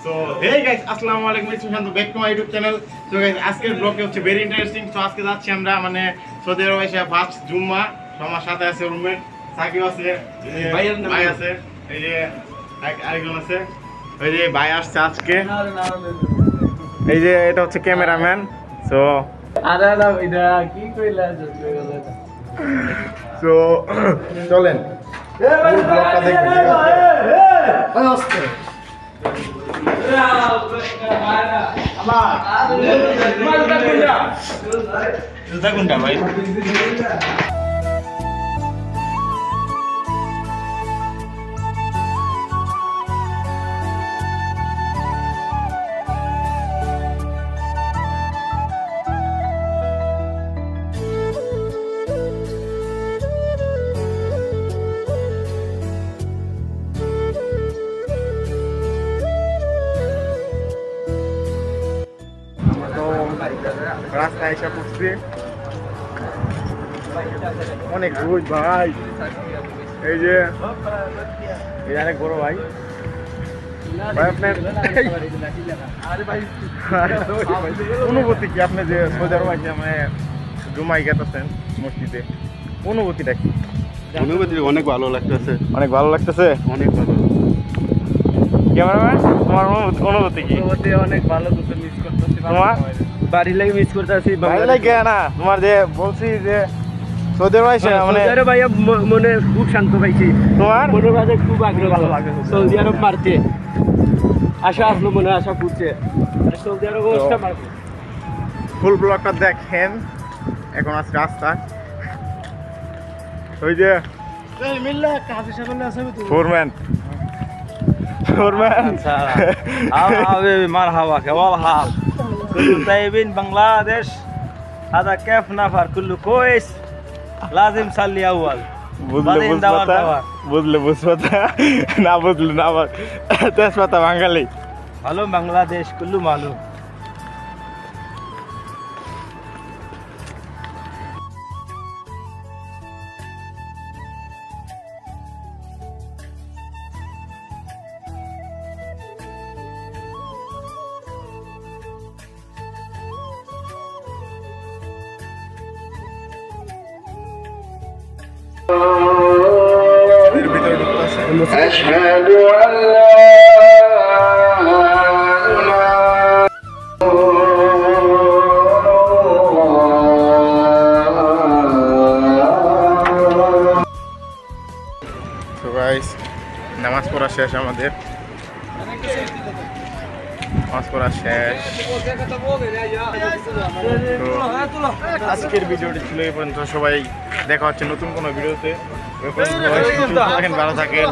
So hey guys, আসসালামু আলাইকুম, Sushant back to my YouTube channel. তো গাইস আজকের ব্লগে হচ্ছে ভেরি ইন্টারেস্টিং। তো আজকে যাচ্ছি আমরা মানে সৌদি আরবে এসে ফার্স্ট জুম্মা। তো আমার সাথে আছে রুমমেট সাকিব আছে, ভাই আছে, এই যে আরেকজন আছে, ওই যে ভাই আসছে আজকে, এই যে এটা হচ্ছে ক্যামেরাম্যান। সো আরে না এটা কি কইলা সো চলেন ব্লগটা দেখবেন। কোনটা ভাই? রাস্তায় এসে পড়ছি, অনেক রোদ ভাই। এই যে অনেক বড় ভাই, আপনার অনুভূতি কি? আপনি যে সৌদি আরব মানে জুমাই গেতেছেন মসজিদে, অনুভূতিটা কি? অনুভূতি অনেক ভালো লাগতেছে, অনেক ভালো লাগতেছে, অনেক ভালো। ক্যামেরাম্যান তোমার অনুভূতি কি? অনেক ভালো, দুটো মিস করতেছি, তোমার বাড়ি লাগে মিস করতেছি, ভালো লাগে না? তোমার যে বলছি যে সৌদি আরব এসে মানে ভাইয়া মনে খুব শান্ত পাইছি, তোমার মনের মাঝে খুব আগ্রহ ভালো লাগে সৌদি আরব মারতে আশা আসলো, মনে আশা করছে সৌদি আরব অবস্থা মারবে। ফুল ব্লগটা দেখেন, এখন আছে রাস্তা, ওই যে ফোরম্যান مرحبا كيف الحال؟ كله طيبين بنغلاديش؟ هذا كيف نفر كله كويس؟ لازم صلي اول بعدين دور دور বুঝলে বুঝপাতা না, বুঝলে না আবার তেজপাতা বাঙালি। मालूम बांग्लादेश कुल्लू मालूम। أشهد أن لا তো গাইস নামাজ পড়া শেষ, আমাদের নামাজ পড়া শেষ। তো আজকের ভিডিওটি ছিল এই পর্যন্ত। সবাই দেখা হচ্ছে নতুন কোনো ভিডিওতে। ভালো থাকেন।